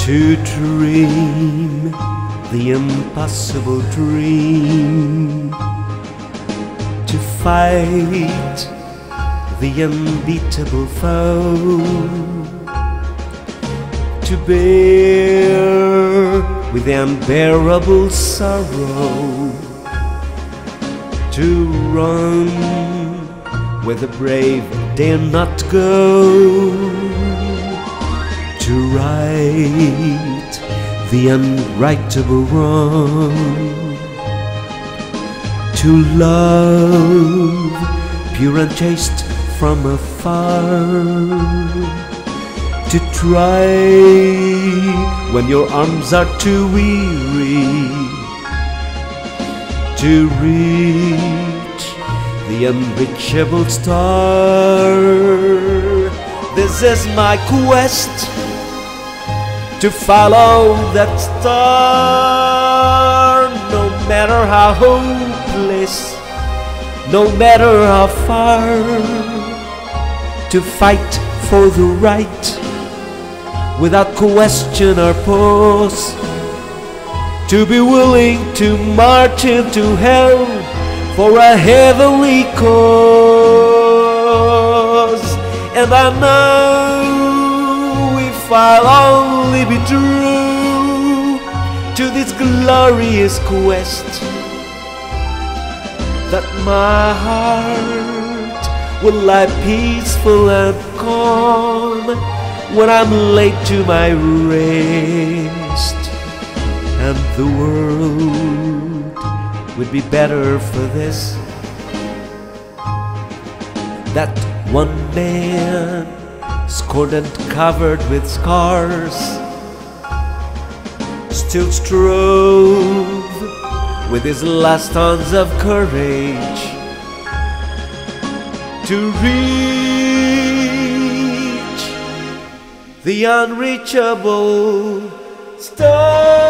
To dream the impossible dream, to fight the unbeatable foe, to bear with the unbearable sorrow, to run where the brave dare not go, to right the unrightable wrong, to love pure and chaste from afar, to try when your arms are too weary, to reach the unreachable star. This is my quest, to follow that star, no matter how hopeless, no matter how far, to fight for the right without question or pause, to be willing to march into hell for a heavenly cause. And I know if I'll only be true to this glorious quest, that my heart will lie peaceful and calm when I'm laid to my rest, and the world would be better for this. That one man, scorned and covered with scars, still strove with his last ounce of courage to reach the unreachable star.